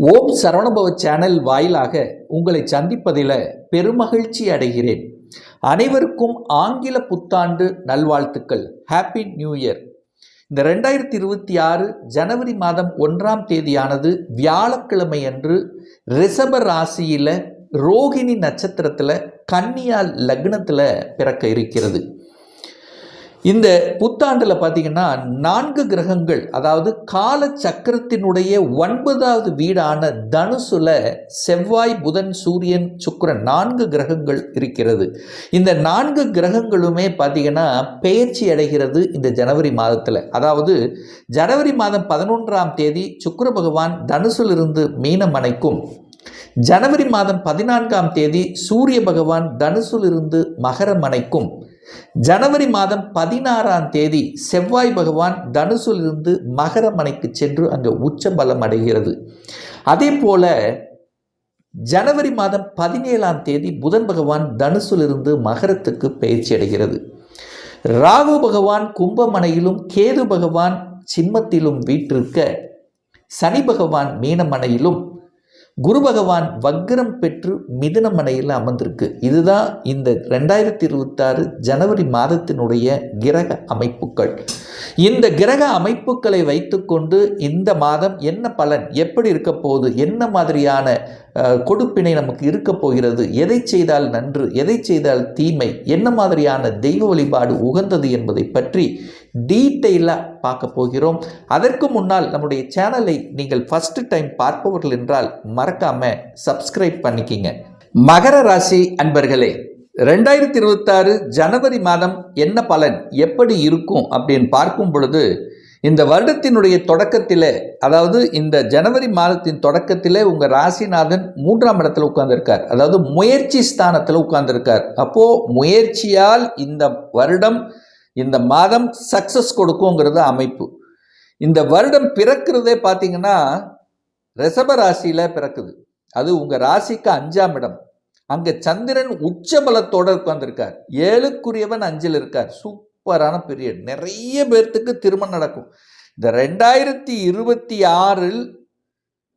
ஓம் Saravanabhava channel வாயிலாக உங்களை சந்திப்பதில் பெருமகிழ்ச்சி அடைகிறேன். அனைவருக்கும் ஆங்கில புத்தாண்டு நல்வாழ்த்துக்கள். Happy new year. இந்த 2026 ஜனவரி மாதம் 1ஆம் தேதியானது வியாழக்கிழமை அன்று ரிஷப ராசியில் ரோகிணி நட்சத்திரத்தில் கன்னியா லக்னத்தில் பிறக்க இருக்கிறது. இந்த புத்தாண்டில் பார்த்தீங்கன்னா 4 கிரகங்கள், அதாவது கால சக்கரத்தினுடைய 9வது வீடான தனுசுல செவ்வாய், புதன், சூரியன், சுக்கிரன் 4 கிரகங்கள் இருக்கிறது. இந்த 4 கிரகங்களுமே பார்த்தீங்கன்னா பெயர்ச்சி அடைகிறது இந்த ஜனவரி மாதத்தில். அதாவது ஜனவரி மாதம் 11ஆம் தேதி சுக்கிர பகவான் தனுசிலிருந்து மீனம் அணைக்கும். ஜனவரி மாதம் 14ஆம் தேதி சூரிய பகவான் தனுசிலிருந்து மகரம் அணைக்கும். ஜனவரி மாதம் 16ஆம் தேதி செவ்வாய் பகவான் தனுசிலிருந்து மகரமனைக்கு சென்று அங்கு உச்ச பலம் அடைகிறது. அதே போல ஜனவரி மாதம் 17ஆம் தேதி புதன் பகவான் தனுசிலிருந்து மகரத்துக்கு பயிற்சி அடைகிறது. ராகு பகவான் கும்பமனையிலும் கேது பகவான் சிம்மத்திலும் வீற்றிருக்க, சனி பகவான் மீனமனையிலும் குரு பகவான் வக்ரம் பெற்று மிதுனமனையில் அமர்ந்திருக்கு. இதுதான் இந்த 2026 ஜனவரி மாதத்தினுடைய கிரக அமைப்புகள். இந்த கிரக அமைப்புகளை வைத்துக்கொண்டு இந்த மாதம் என்ன பலன், எப்படி இருக்க போகுது, என்ன மாதிரியான கொடுப்பினை நமக்கு இருக்க போகிறது, எதை செய்தால் நன்று, எதை செய்தால் தீமை, என்ன மாதிரியான தெய்வ வழிபாடு உகந்தது என்பதை பற்றி டீட்டெயிலாக பார்க்க போகிறோம். அதற்கு முன்னால் நம்முடைய சேனலை நீங்கள் ஃபர்ஸ்ட் டைம் பார்ப்பவர்கள் என்றால் மறக்காம சப்ஸ்கிரைப் பண்ணிக்கிங்க. மகர ராசி அன்பர்களே, 2026 ஜனவரி மாதம் என்ன பலன், எப்படி இருக்கும் அப்படின்னு பார்க்கும் பொழுது, இந்த வருடத்தினுடைய தொடக்கத்தில், அதாவது இந்த ஜனவரி மாதத்தின் தொடக்கத்தில் உங்கள் ராசிநாதன் 3ஆம் இடத்துல உட்கார்ந்துருக்கார். அதாவது முயற்சி ஸ்தானத்தில் உட்கார்ந்துருக்கார். அப்போது முயற்சியால் இந்த வருடம், இந்த மாதம் சக்ஸஸ் கொடுக்குங்கிறது அமைப்பு. இந்த வருடம் பிறக்கிறதே பார்த்தீங்கன்னா ரிஷப ராசியில் பிறக்குது. அது உங்கள் ராசிக்கு 5ஆம் இடம். அங்கே சந்திரன் உச்ச பலத்தோடு உட்கார்ந்துருக்கார். 7க்குரியவன் 5ல் இருக்கார். சூப்பரான பீரியட். நிறைய பேர்த்துக்கு திருமணம் நடக்கும். இந்த 2026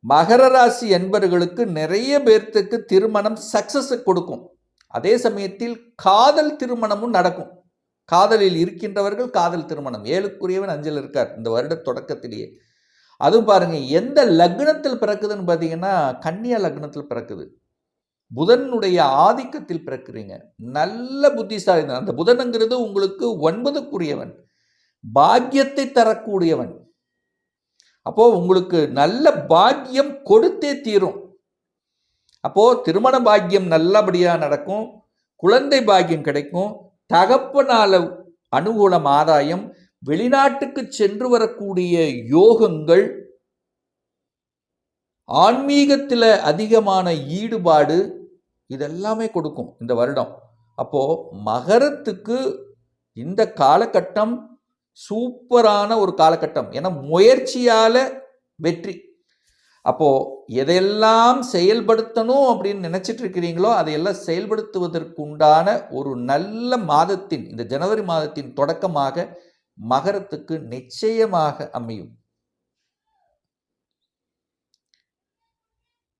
மகர ராசி என்பவர்களுக்கு நிறைய பேர்த்துக்கு திருமணம் சக்சஸ் கொடுக்கும். அதே சமயத்தில் காதல் திருமணமும் நடக்கும். காதலில் இருக்கின்றவர்கள் காதல் திருமணம். 7க்குரியவன் 5ல் இருக்கார் இந்த வருட தொடக்கத்திலேயே. அதுவும் பாருங்க, எந்த லக்னத்தில் பிறக்குதுன்னு பார்த்தீங்கன்னா கன்னியா லக்னத்தில் பிறக்குது. புதனுடைய ஆதிக்கத்தில் பிறக்கிறீங்க. நல்ல புத்திசாலி. அந்த புதனுங்கிறது உங்களுக்கு 9க்குரியவன், பாக்கியத்தை தரக்கூடியவன். அப்போ உங்களுக்கு நல்ல பாக்கியம் கொடுத்தே தீரும். அப்போ திருமண பாக்கியம் நல்லபடியாக நடக்கும், குழந்தை பாக்கியம் கிடைக்கும், தகப்பனால அனுகூலம், ஆதாயம், வெளிநாட்டுக்கு சென்று வரக்கூடிய யோகங்கள், ஆன்மீகத்தில் அதிகமான ஈடுபாடு, இதெல்லாமே கொடுக்கும் இந்த வருடம். அப்போது மகரத்துக்கு இந்த காலகட்டம் சூப்பரான ஒரு காலகட்டம். ஏன்னா முயற்சியால் வெற்றி. அப்போது எதையெல்லாம் செயல்படுத்தணும் அப்படின்னு நினச்சிட்டு இருக்கிறீங்களோ அதையெல்லாம் செயல்படுத்துவதற்கு உண்டான ஒரு நல்ல மாதத்தின், இந்த ஜனவரி மாதத்தின் தொடக்கமாக மகரத்துக்கு நிச்சயமாக அமையும்.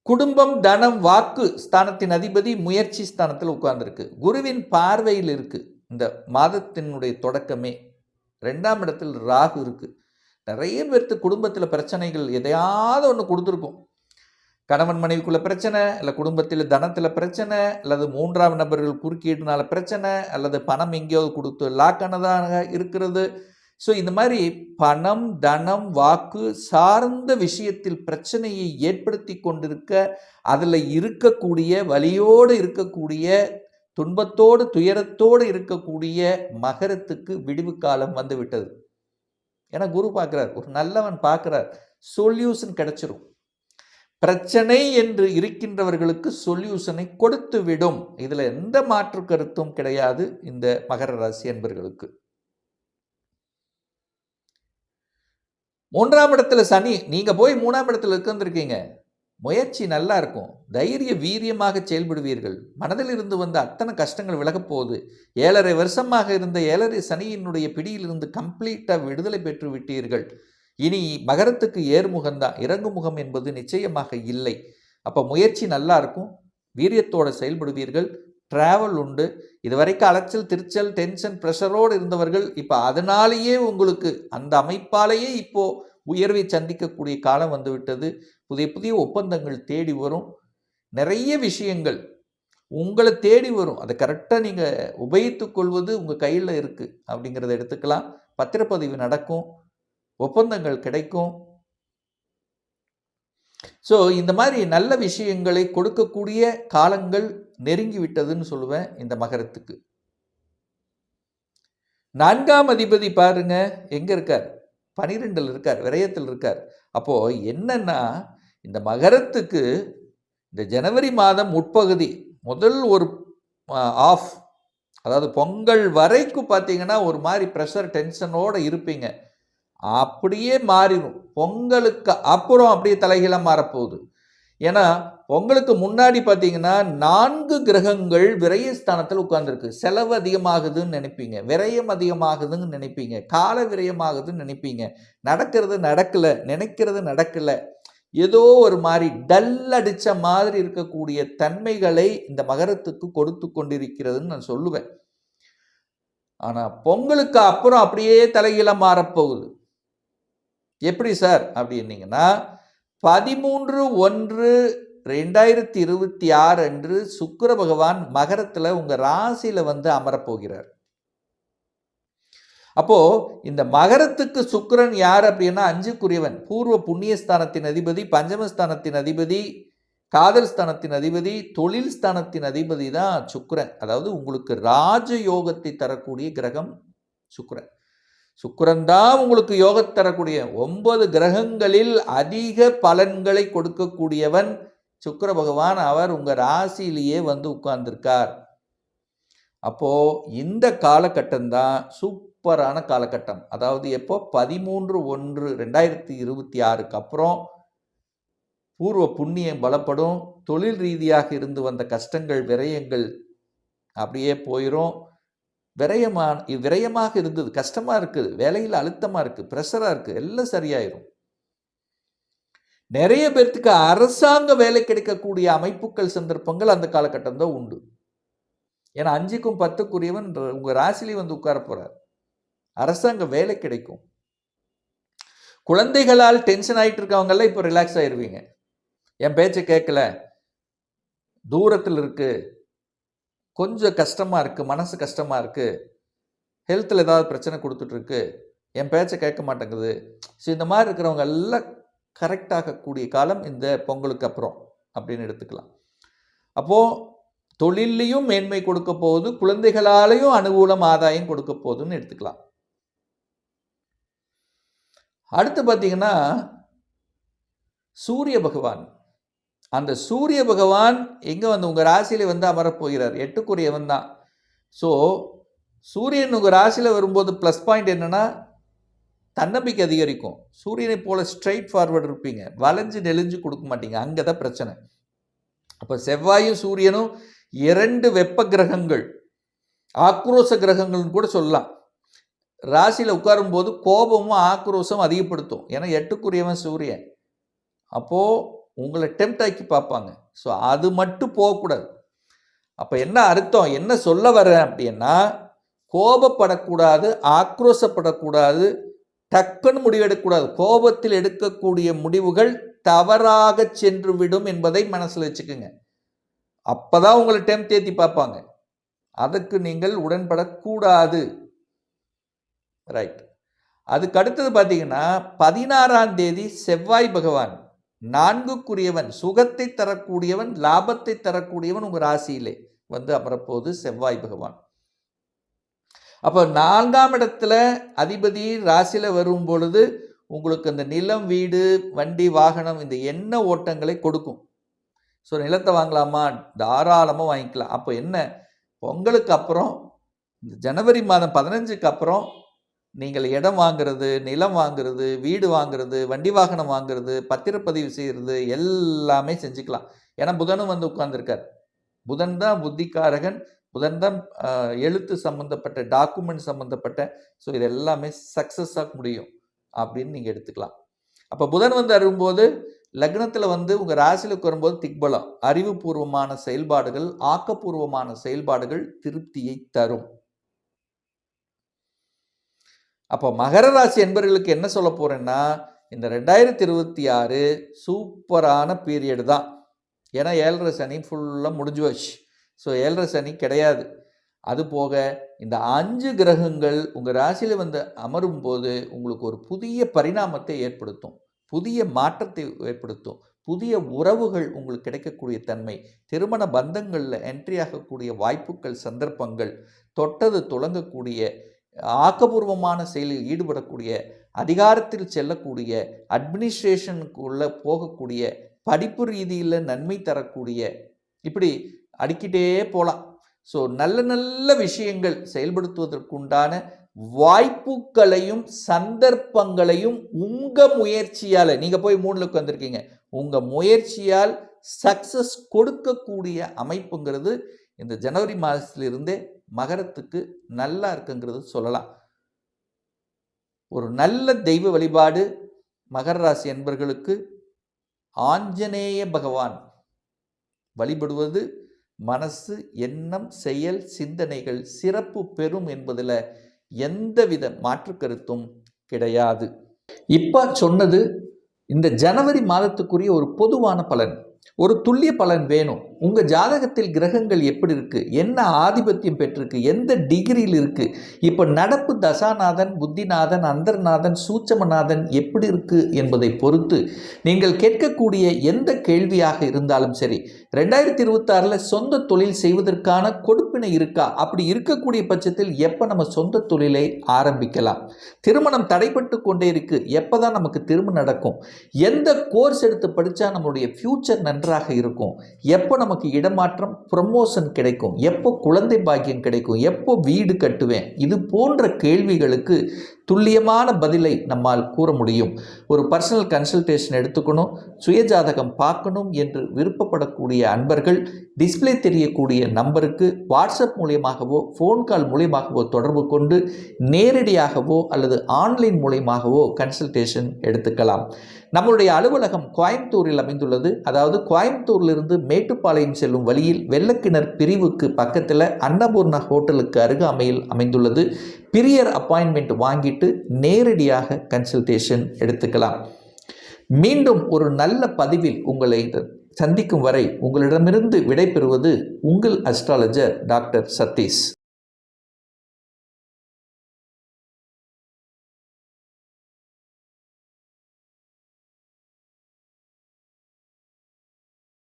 குடும்பம், தனம், வாக்கு ஸ்தானத்தின் அதிபதி முயற்சி ஸ்தானத்தில் உட்கார்ந்துருக்கு. குருவின் பார்வையில் இருக்குது. இந்த மாதத்தினுடைய தொடக்கமே 2ஆம் இடத்தில் ராகு இருக்குது. நிறைய பேர்த்து குடும்பத்தில் பிரச்சனைகள் எதையாவது ஒன்று கொடுத்துருக்கும். கணவன் மனைவிக்குள்ள பிரச்சனை, இல்லை குடும்பத்தில் தனத்தில் பிரச்சனை, அல்லது 3ஆம் நபர்கள் குறுக்கீடுனால பிரச்சனை, அல்லது பணம் எங்கேயாவது கொடுத்து லாக்கானதாக இருக்கிறது. ஸோ இந்த மாதிரி பணம், தனம், வாக்கு சார்ந்த விஷயத்தில் பிரச்சனையை ஏற்படுத்தி கொண்டிருக்க, அதில் இருக்கக்கூடிய வலியோடு இருக்கக்கூடிய, துன்பத்தோடு துயரத்தோடு இருக்கக்கூடிய மகரத்துக்கு விடிவு காலம் வந்து விட்டது. ஏன்னா குரு பார்க்குறார், ஒரு நல்லவன் பார்க்குறார், சொல்யூஷன் கிடைச்சிரும். பிரச்சனை என்று இருக்கின்றவர்களுக்கு சொல்யூஷனை கொடுத்து விடும். இதில் எந்த மாற்று கருத்தும் கிடையாது இந்த மகர ராசி என்பவர்களுக்கு. 3ஆம் இடத்துல சனி, நீங்கள் போய் 3ஆம் இடத்துல உட்கார்ந்துருக்கீங்க. முயற்சி நல்லா இருக்கும், தைரிய வீரியமாக செயல்படுவீர்கள். மனதில் இருந்து வந்த அத்தனை கஷ்டங்கள் விலகப் போகுது. 7.5 வருஷமாக இருந்த 7.5 சனியினுடைய பிடியிலிருந்து கம்ப்ளீட்டாக விடுதலை பெற்று விட்டீர்கள். இனி மகரத்துக்கு ஏர்முகம்தான், இறங்குமுகம் என்பது நிச்சயமாக இல்லை. அப்போ முயற்சி நல்லா இருக்கும், வீரியத்தோடு செயல்படுவீர்கள், டிராவல் உண்டு. இதுவரைக்கும் அலைச்சல் திருச்சல் டென்ஷன் ப்ரெஷரோடு இருந்தவர்கள் இப்போ அதனாலேயே உங்களுக்கு அந்த அமைப்பாலேயே இப்போ உயர்வை சந்திக்கக்கூடிய காலம் வந்துவிட்டது. புதிய புதிய ஒப்பந்தங்கள் தேடி வரும், நிறைய விஷயங்கள் உங்களை தேடி வரும். அதை கரெக்டாக நீங்கள் உபயோகித்து கொள்வது உங்கள் கையில் இருக்குது அப்படிங்கிறத எடுத்துக்கலாம். பத்திரப்பதிவு நடக்கும், ஒப்பந்தங்கள் கிடைக்கும். ஸோ இந்த மாதிரி நல்ல விஷயங்களை கொடுக்கக்கூடிய காலங்கள் நெருங்கி விட்டதுன்னு சொல்லுவேன் இந்த மகரத்துக்கு. 4ஆம் அதிபதி பாருங்க எங்க இருக்கார், 12ல் இருக்கார், விரயத்தில் இருக்கார். அப்போ என்னன்னா இந்த மகரத்துக்கு இந்த ஜனவரி மாதம் உட்பகுதி முதல் ஒரு ஆஃப், அதாவது பொங்கல் வரைக்கும் பார்த்தீங்கன்னா ஒரு மாதிரி ப்ரெஷர் டென்ஷனோடு இருப்பீங்க. அப்படியே மாறிடும். பொங்கலுக்கு அப்புறம் அப்படியே தலைகீழாக மாறப்போகுது. ஏன்னா பொங்கலுக்கு முன்னாடி பார்த்தீங்கன்னா 4 கிரகங்கள் விரயஸ்தானத்தில் உட்கார்ந்துருக்கு. செலவு அதிகமாகுதுன்னு நினைப்பீங்க, விரயம் அதிகமாகுதுன்னு நினைப்பீங்க, கால விரயமாகுதுன்னு நினைப்பீங்க. நடக்கிறது நடக்கலை, நினைக்கிறது நடக்கலை, ஏதோ ஒரு மாதிரி டல் அடித்த மாதிரி இருக்கக்கூடிய தன்மைகளை இந்த மகரத்துக்கு கொடுத்து கொண்டிருக்கிறதுன்னு நான் சொல்லுவேன். ஆனால் பொங்கலுக்கு அப்புறம் அப்படியே தலைகீழாக மாறப்போகுது. எப்படி சார் அப்படின்னீங்கன்னா 13/1/2026 அன்று சுக்கிர பகவான் மகரத்தில் உங்கள் ராசியில் வந்து அமரப்போகிறார். அப்போ இந்த மகரத்துக்கு சுக்கிரன் யார் அப்படின்னா 5க்குரியவன், பூர்வ புண்ணியஸ்தானத்தின் அதிபதி, பஞ்சமஸ்தானத்தின் அதிபதி, காதல் ஸ்தானத்தின் அதிபதி, தொழில் ஸ்தானத்தின் அதிபதி தான் சுக்கிரன். அதாவது உங்களுக்கு ராஜயோகத்தை தரக்கூடிய கிரகம் சுக்கிரன். சுக்கிரன் தான் உங்களுக்கு யோகத்தை தரக்கூடிய 9 கிரகங்களில் அதிக பலன்களை கொடுக்கக்கூடியவன் சுக்கிர பகவான். அவர் உங்கள் ராசியிலேயே வந்து உட்கார்ந்துருக்கார். அப்போ இந்த காலகட்டம் தான் சூப்பரான காலகட்டம். அதாவது எப்போ 13/1/2026 அப்புறம் பூர்வ புண்ணியம் பலப்படும், தொழில் ரீதியாக இருந்து வந்த கஷ்டங்கள் விரயங்கள் அப்படியே போயிடும். விரயமாக இருந்தது, கஷ்டமாக இருக்குது, வேலையில் அழுத்தமாக இருக்குது, ப்ரெஷராக இருக்குது, எல்லாம் சரியாயிரும். நிறைய பேர்த்துக்கு அரசாங்க வேலை கிடைக்கக்கூடிய அமைப்புகள் சந்தர்ப்பங்கள் அந்த காலகட்டம் தான் உண்டு. ஏன்னா 5க்கும் 10க்குரியவன் உங்கள் ராசிலேயே வந்து உட்கார போகிறார். அரசாங்க வேலை கிடைக்கும். குழந்தைகளால் டென்ஷன் ஆகிட்டு இருக்கவங்கெல்லாம் இப்போ ரிலாக்ஸ் ஆயிடுவீங்க. என் பேச்சை கேட்கல, தூரத்தில் இருக்குது, கொஞ்சம் கஷ்டமாக இருக்குது, மனசு கஷ்டமாக இருக்குது, ஹெல்த்தில் ஏதாவது பிரச்சனை கொடுத்துட்ருக்கு, என் பேச்சை கேட்க மாட்டேங்குது. ஸோ இந்த மாதிரி இருக்கிறவங்க எல்லாம் கரெக்டாகக்கூடிய காலம் இந்த பொங்கலுக்கு அப்புறம் அப்படின்னு எடுத்துக்கலாம். அப்போது தொழிலையும் மேன்மை கொடுக்க போகுது, குழந்தைகளாலையும் அனுகூலம் ஆதாயம் கொடுக்க போகுதுன்னு எடுத்துக்கலாம். அடுத்து பார்த்தீங்கன்னா சூரிய பகவான். அந்த சூரிய பகவான் எங்கே வந்து உங்கள் ராசியில் வந்து அமரப்போகிறார், 8க்குரியவன் தான். ஸோ சூரியன் உங்கள் ராசியில் வரும்போது ப்ளஸ் பாயிண்ட் என்னென்னா தன்னம்பிக்கை அதிகரிக்கும். சூரியனை போல் ஸ்ட்ரைட் ஃபார்வர்டு இருப்பீங்க, வளைஞ்சு நெளிஞ்சு கொடுக்க மாட்டீங்க. அங்கே தான் பிரச்சனை. அப்போ செவ்வாயும் சூரியனும் 2 வெப்ப கிரகங்கள், ஆக்ரோஷ கிரகங்கள்னு கூட சொல்லலாம். ராசியில் உட்காரும்போது கோபமும் ஆக்ரோஷம் அதிகப்படுத்தும். ஏன்னா 8க்குரியவன் சூரியன். அப்போது உங்களை டெம்ட் ஆக்கி பார்ப்பாங்க. ஸோ அது மட்டும் போகக்கூடாது. அப்போ என்ன அர்த்தம், என்ன சொல்ல வரேன் அப்படின்னா, கோபப்படக்கூடாது, ஆக்ரோஷப்படக்கூடாது, டக்குன்னு முடிவெடுக்கக்கூடாது. கோபத்தில் எடுக்கக்கூடிய முடிவுகள் தவறாக சென்று விடும் என்பதை மனசில் வச்சுக்கோங்க. அப்போ தான் உங்களை டெம்ட் ஏற்றி பார்ப்பாங்க. அதுக்கு நீங்கள் உடன்படக்கூடாது. ரைட். அதுக்கு அடுத்தது பார்த்தீங்கன்னா 16ஆம் தேதி செவ்வாய் பகவான் 4க்குரியவன், சுகத்தை தரக்கூடியவன், லாபத்தை தரக்கூடியவன் உங்கள் ராசியிலே வந்து அமரப்போது செவ்வாய் பகவான். அப்போ 4ஆம் இடத்துல அதிபதி ராசியில் வரும் பொழுது உங்களுக்கு அந்த நிலம், வீடு, வண்டி, வாகனம், இந்த எண்ண ஓட்டங்களை கொடுக்கும். ஸோ நிலத்தை வாங்கலாமா, தாராளமாக வாங்கிக்கலாம். அப்போ என்ன, பொங்கலுக்கு அப்புறம் இந்த ஜனவரி மாதம் 15க்கு அப்புறம் நீங்கள் இடம் வாங்கிறது, நிலம் வாங்கிறது, வீடு வாங்கிறது, வண்டி வாகனம் வாங்கிறது, பத்திரப்பதிவு செய்கிறது எல்லாமே செஞ்சுக்கலாம். ஏன்னா புதனும் வந்து உட்கார்ந்துருக்கார். புதன் தான் புத்திக்காரகன், புதன் தான் எழுத்து சம்மந்தப்பட்ட டாக்குமெண்ட் சம்மந்தப்பட்ட. ஸோ இது எல்லாமே சக்ஸஸாக முடியும். அப்படின்னு நீங்கள் எடுத்துக்கலாம். அப்போ புதன் வந்து அரும்போது லக்னத்தில் வந்து உங்கள் ராசிலுக்கு வரும்போது திக்பலம், அறிவுபூர்வமான செயல்பாடுகள், ஆக்கப்பூர்வமான செயல்பாடுகள் திருப்தியை தரும். அப்போ மகர ராசி என்பவர்களுக்கு என்ன சொல்ல போகிறேன்னா, இந்த 2026 சூப்பரான பீரியடு தான். ஏன்னா 7.5 சனி ஃபுல்லாக முடிஞ்சு வச்சு. ஸோ 7.5 சனி கிடையாது. அது போக இந்த 5 கிரகங்கள் உங்கள் ராசியில் வந்து அமரும் போது உங்களுக்கு ஒரு புதிய பரிணாமத்தை ஏற்படுத்தும், புதிய மாற்றத்தை ஏற்படுத்தும், புதிய உறவுகள் உங்களுக்கு கிடைக்கக்கூடிய தன்மை, திருமண பந்தங்களில் என்ட்ரி ஆகக்கூடிய வாய்ப்புகள், சந்தர்ப்பங்கள், தொட்டது துளங்கக்கூடிய, ஆக்கப்பூர்வமான செயலில் ஈடுபடக்கூடிய, அதிகாரத்தில் செல்லக்கூடிய, அட்மினிஸ்ட்ரேஷனுக்குள்ளே போகக்கூடிய, படிப்பு ரீதியில் நன்மை தரக்கூடிய, இப்படி அடிக்கிட்டே போகலாம். ஸோ நல்ல நல்ல விஷயங்கள் செயல்படுத்துவதற்குண்டான வாய்ப்புகளையும் சந்தர்ப்பங்களையும் உங்கள் முயற்சியால், நீங்கள் போய் 3க்கு வந்திருக்கீங்க, உங்கள் முயற்சியால் சக்ஸஸ் கொடுக்கக்கூடிய அமைப்புங்கிறது இந்த ஜனவரி மாதத்திலிருந்தே மகரத்துக்கு நல்லா இருக்குங்கிறது சொல்லலாம். ஒரு நல்ல தெய்வ வழிபாடு மகர ராசி என்பவர்களுக்கு ஆஞ்சநேய பகவான் வழிபடுவது மனசு, எண்ணம், செயல், சிந்தனைகள் சிறப்பு பெறும் என்பதில் எந்தவித மாற்று கருத்தும் கிடையாது. இப்போ சொன்னது இந்த ஜனவரி மாதத்துக்குரிய ஒரு பொதுவான பலன். ஒரு துல்லிய பலன் வேணும். உங்கள் ஜாதகத்தில் கிரகங்கள் எப்படி இருக்குது, என்ன ஆதிபத்தியம் பெற்றிருக்கு, எந்த டிகிரியில் இருக்குது, இப்போ நடப்பு தசாநாதன், புத்திநாதன், அந்தர்நாதன், சூட்சமநாதன் எப்படி இருக்குது என்பதை பொறுத்து நீங்கள் கேட்கக்கூடிய எந்த கேள்வியாக இருந்தாலும் சரி, 2026 சொந்த தொழில் செய்வதற்கான கொடுப்பினை இருக்கா, அப்படி இருக்கக்கூடிய பட்சத்தில் எப்போ நம்ம சொந்த தொழிலை ஆரம்பிக்கலாம், திருமணம் தடைப்பட்டு கொண்டே இருக்குது, எப்போ தான் நமக்கு திருமணம் நடக்கும், எந்த கோர்ஸ் எடுத்து படித்தா நம்மளுடைய ஃப்யூச்சர் நன்றாக இருக்கும், எப்போ நமக்கு இடமாற்றம் ப்ரமோஷன் கிடைக்கும், எப்போ குழந்தை பாக்கியம் கிடைக்கும், எப்போ வீடு கட்டுவேன், இது போன்ற கேள்விகளுக்கு துல்லியமான பதிலை நம்மால் கூற முடியும். ஒரு பர்சனல் கன்சல்டேஷன் எடுத்துக்கணும், சுயஜாதகம் பார்க்கணும் என்று விருப்பப்படக்கூடிய அன்பர்கள் டிஸ்பிளே தெரியக்கூடிய நம்பருக்கு வாட்ஸ்அப் மூலியமாகவோ ஃபோன் கால் மூலியமாகவோ தொடர்பு கொண்டு நேரடியாகவோ அல்லது ஆன்லைன் மூலியமாகவோ கன்சல்டேஷன் எடுத்துக்கலாம். நம்மளுடைய அலுவலகம் கோயம்புத்தூரில் அமைந்துள்ளது. அதாவது கோயம்புத்தூரிலிருந்து மேட்டுப்பாளையம் செல்லும் வழியில் வெள்ளக்கிணர் பிரிவுக்கு பக்கத்தில் அன்னபூர்ணா ஹோட்டலுக்கு அருகாமையில் அமைந்துள்ளது. பிரியர் அப்பாயின்மெண்ட் வாங்கிட்டு நேரடியாக கன்சல்டேஷன் எடுத்துக்கலாம். மீண்டும் ஒரு நல்ல பதிவில் உங்களை சந்திக்கும் வரை உங்களிடமிருந்து விடைபெறுவது உங்கள் அஸ்ட்ராலஜர் டாக்டர் சதீஷ்.